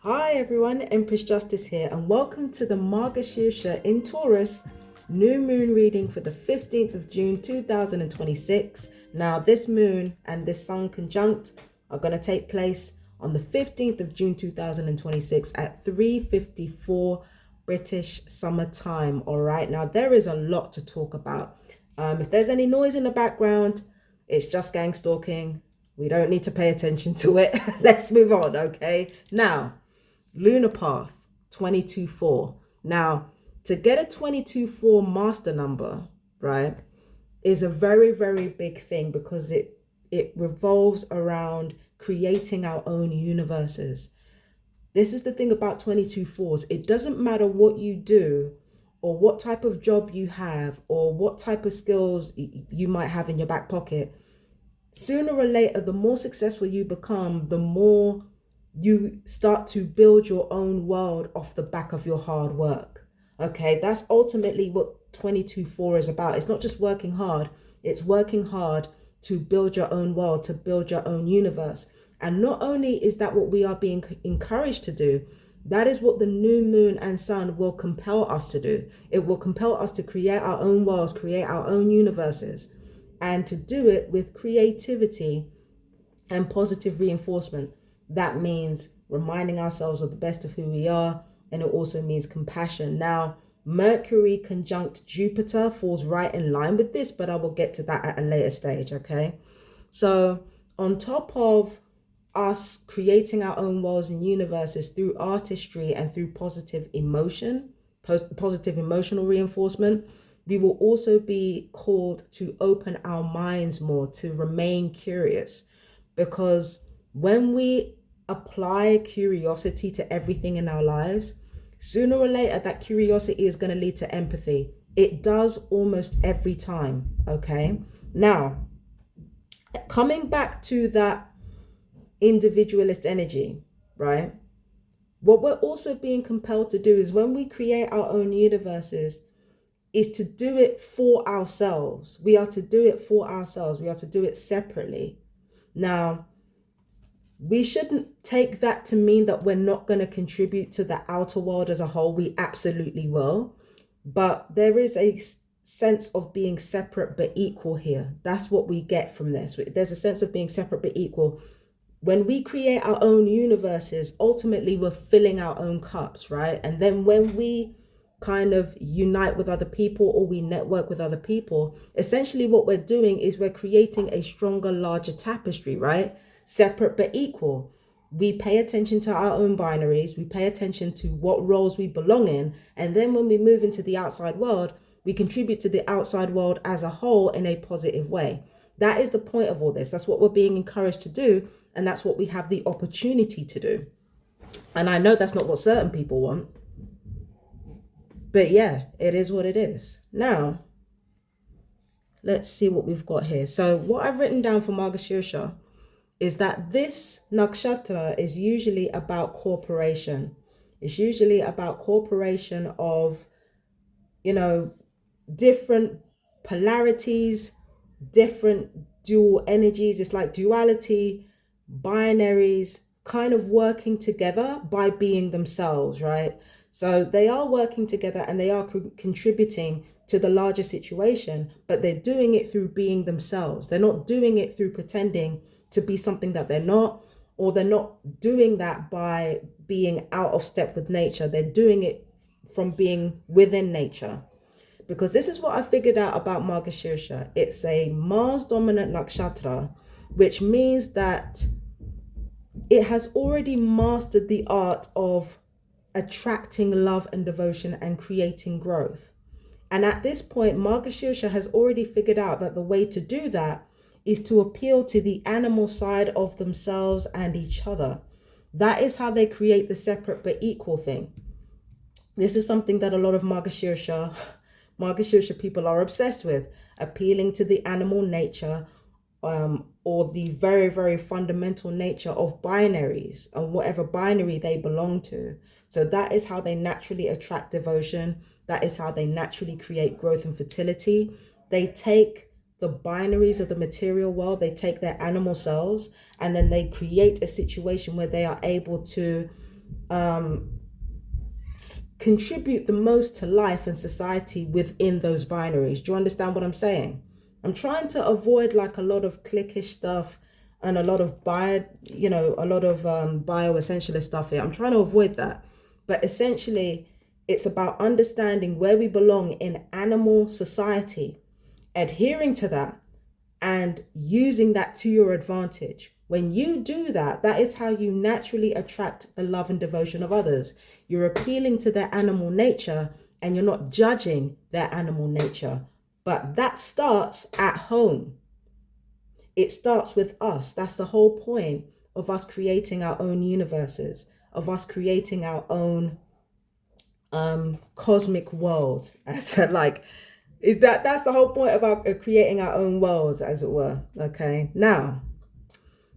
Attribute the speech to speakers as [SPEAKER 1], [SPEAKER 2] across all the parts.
[SPEAKER 1] Hi everyone, Empress Justice here, and welcome to the Mrigashira in Taurus new moon reading for the 15th of June 2026. Now, this moon and this sun conjunct are going to take place on the 15th of June 2026 at 3:54 British summer time. All right, now there is a lot to talk about. If there's any noise in the background, it's just gang stalking. We don't need to pay attention to it. Let's move on, okay? Now, lunar path 22-4. Now, to get a 22-4 master number, right, is a very, very big thing because it revolves around creating our own universes. This is the thing about 22-4s. It doesn't matter what you do or what type of job you have or what type of skills you might have in your back pocket. Sooner or later, the more successful you become, the more you start to build your own world off the back of your hard work. Okay, that's ultimately what 22-4 is about. It's not just working hard, it's working hard to build your own world, to build your own universe. And not only is that what we are being encouraged to do, that is what the new moon and sun will compel us to do. It will compel us to create our own worlds, create our own universes, and to do it with creativity and positive reinforcement. That means reminding ourselves of the best of who we are, and it also means compassion. Now, Mercury conjunct Jupiter falls right in line with this, but I will get to that at a later stage, okay? So, on top of us creating our own worlds and universes through artistry and through positive emotion, positive emotional reinforcement, we will also be called to open our minds more, to remain curious. Because when we apply curiosity to everything in our lives, sooner or later, that curiosity is going to lead to empathy. It does almost every time, okay? Now, coming back to that individualist energy, right? What we're also being compelled to do is when we create our own universes, is to do it for ourselves. We are to do it for ourselves. We are to do it separately. Now, we shouldn't take that to mean that we're not going to contribute to the outer world as a whole. We absolutely will. But there is a sense of being separate but equal here. That's what we get from this. There's a sense of being separate but equal. When we create our own universes, ultimately we're filling our own cups, right? And then when we kind of unite with other people or we network with other people, essentially what we're doing is we're creating a stronger, larger tapestry, right? Separate but equal. We pay attention to our own binaries, we pay attention to what roles we belong in, and then when we move into the outside world, we contribute to the outside world as a whole in a positive way. That is the point of all this. That's what we're being encouraged to do, and that's what we have the opportunity to do. And I know that's not what certain people want, but yeah, it is what it is. Now, let's see what we've got here. So what I've written down for Mrigashira is that this nakshatra is usually about cooperation. It's usually about cooperation of, different polarities, different dual energies. It's like duality, binaries, kind of working together by being themselves, right? So they are working together and they are contributing to the larger situation, but they're doing it through being themselves. They're not doing it through pretending to be something that they're not, or they're not doing that by being out of step with nature. They're doing it from being within nature. Because this is what I figured out about Mrigashira. It's a Mars dominant nakshatra, which means that it has already mastered the art of attracting love and devotion and creating growth. And at this point, Mrigashira has already figured out that the way to do that is to appeal to the animal side of themselves and each other. That is how they create the separate but equal thing. This is something that a lot of Mrigashira people are obsessed with, appealing to the animal nature, or the very, very fundamental nature of binaries and whatever binary they belong to. So that is how they naturally attract devotion. That is how they naturally create growth and fertility. They take the binaries of the material world, they take their animal selves, and then they create a situation where they are able to contribute the most to life and society within those binaries. Do you understand what I'm saying? I'm trying to avoid like a lot of cliquish stuff and a lot of bioessentialist stuff here. I'm trying to avoid that. But essentially, it's about understanding where we belong in animal society, adhering to that, and using that to your advantage. When you do that, that is how you naturally attract the love and devotion of others. You're appealing to their animal nature and you're not judging their animal nature. But that starts at home. It starts with us. That's the whole point of us creating our own universes, of us creating our own cosmic world. That's the whole point of creating our own worlds, as it were. Okay, now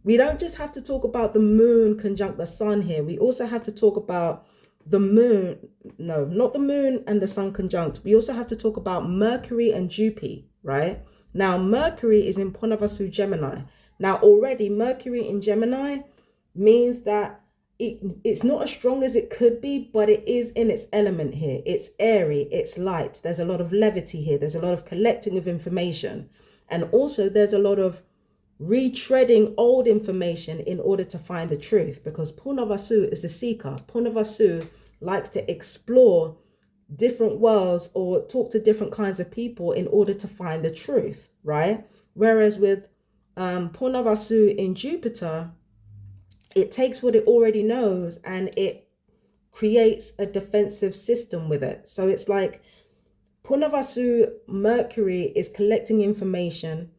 [SPEAKER 1] we don't just have to talk about the moon conjunct the sun here. We also have to talk about the moon. No, not the moon and the sun conjunct. We also have to talk about Mercury and Jupiter, right? Now, Mercury is in Purnavasu Gemini. Now, already Mercury in Gemini means that it's not as strong as it could be, but it is in its element here. It's airy, it's light. There's a lot of levity here. There's a lot of collecting of information. And also there's a lot of retreading old information in order to find the truth, because Purnavasu is the seeker. Purnavasu likes to explore different worlds or talk to different kinds of people in order to find the truth, right? Whereas with Purnavasu in Jupiter, it takes what it already knows and it creates a defensive system with it. So it's like Purnavasu Mercury is collecting information,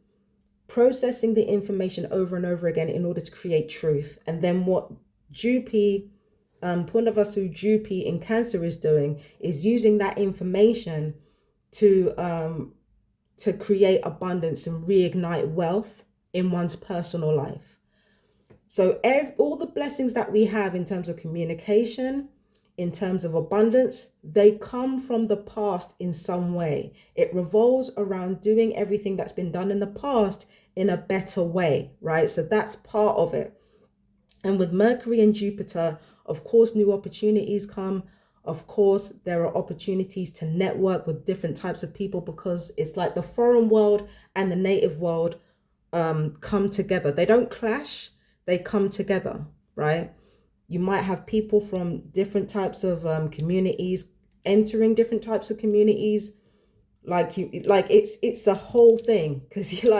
[SPEAKER 1] processing the information over and over again in order to create truth. And then what Purnavasu Jupiter in Cancer is doing is using that information to create abundance and reignite wealth in one's personal life. So all the blessings that we have in terms of communication, in terms of abundance, they come from the past in some way. It revolves around doing everything that's been done in the past in a better way, right? So that's part of it. And with Mercury and Jupiter, of course, new opportunities come. Of course, there are opportunities to network with different types of people, because it's like the foreign world and the native world come together. They don't clash. They come together, right? You might have people from different types of communities entering different types of communities. It's a whole thing, because you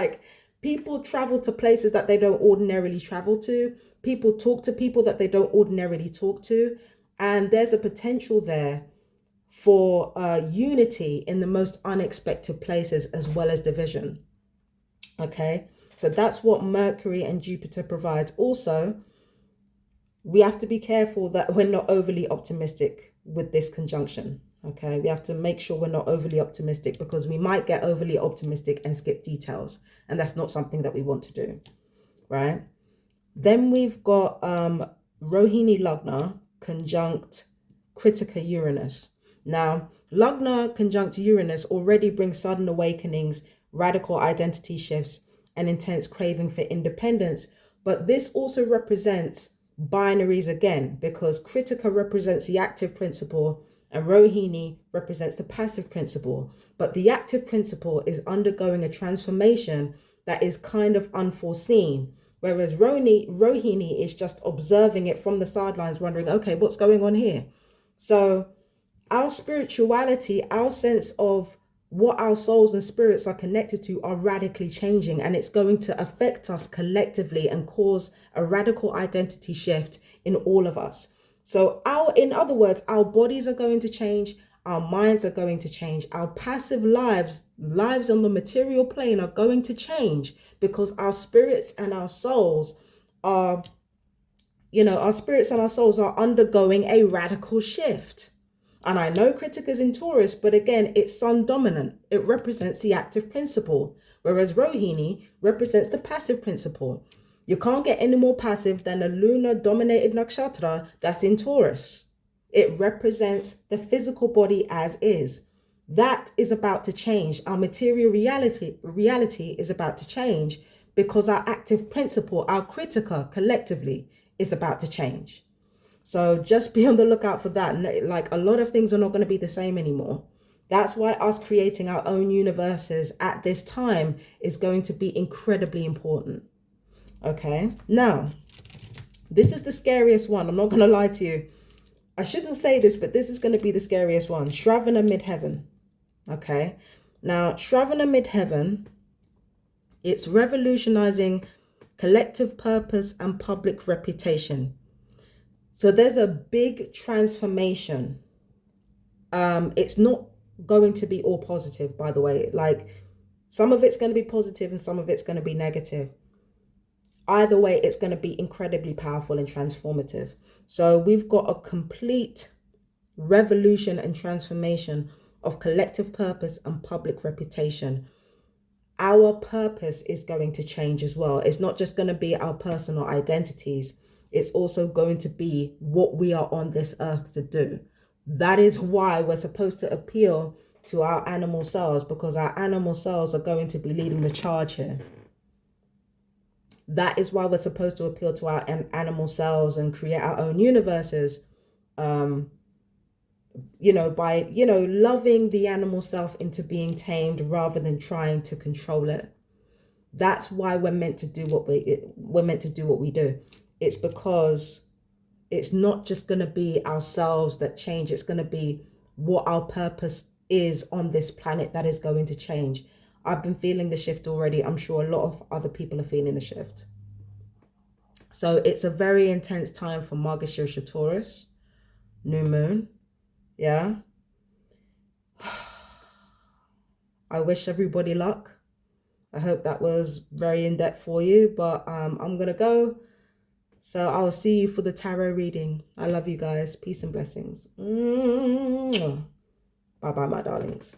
[SPEAKER 1] people travel to places that they don't ordinarily travel to. People talk to people that they don't ordinarily talk to. And there's a potential there for unity in the most unexpected places, as well as division. Okay. So that's what Mercury and Jupiter provides. Also, we have to be careful that we're not overly optimistic with this conjunction. Okay, we have to make sure we're not overly optimistic, because we might get overly optimistic and skip details. And that's not something that we want to do, right? Then we've got Rohini Lagna conjunct Kritika Uranus. Now, Lagna conjunct Uranus already brings sudden awakenings, radical identity shifts, an intense craving for independence. But this also represents binaries again, because Kritika represents the active principle and Rohini represents the passive principle. But the active principle is undergoing a transformation that is kind of unforeseen, whereas Rohini is just observing it from the sidelines, wondering, okay, what's going on here? So our spirituality, our sense of what our souls and spirits are connected to, are radically changing, and it's going to affect us collectively and cause a radical identity shift in all of us. So in other words, our bodies are going to change, our minds are going to change, our passive lives on the material plane are going to change, because our spirits and our souls are, undergoing a radical shift. And I know Kritika is in Taurus, but again, it's sun dominant. It represents the active principle, whereas Rohini represents the passive principle. You can't get any more passive than a lunar dominated nakshatra that's in Taurus. It represents the physical body as is. That is about to change. Our material reality is about to change, because our active principle, our Kritika collectively, is about to change. So just be on the lookout for that. Like, a lot of things are not going to be the same anymore. That's why us creating our own universes at this time is going to be incredibly important. Okay, now, this is the scariest one. I'm not going to lie to you. I shouldn't say this, but this is going to be the scariest one. Shravana Midheaven. Okay, now Shravana Midheaven, it's revolutionizing collective purpose and public reputation. So there's a big transformation. It's not going to be all positive, by the way. Like, some of it's going to be positive and some of it's going to be negative. Either way, it's going to be incredibly powerful and transformative. So we've got a complete revolution and transformation of collective purpose and public reputation. Our purpose is going to change as well. It's not just going to be our personal identities. It's also going to be what we are on this earth to do. That is why we're supposed to appeal to our animal selves, because our animal selves are going to be leading the charge here. That is why we're supposed to appeal to our animal selves and create our own universes, you know, by, you know, loving the animal self into being tamed rather than trying to control it. That's why we're meant to do what we do. It's because it's not just going to be ourselves that change. It's going to be what our purpose is on this planet that is going to change. I've been feeling the shift already. I'm sure a lot of other people are feeling the shift. So it's a very intense time for Mrigashira Taurus, new moon. Yeah. I wish everybody luck. I hope that was very in-depth for you, but I'm going to go. So I'll see you for the tarot reading. I love you guys. Peace and blessings. Bye-bye, my darlings.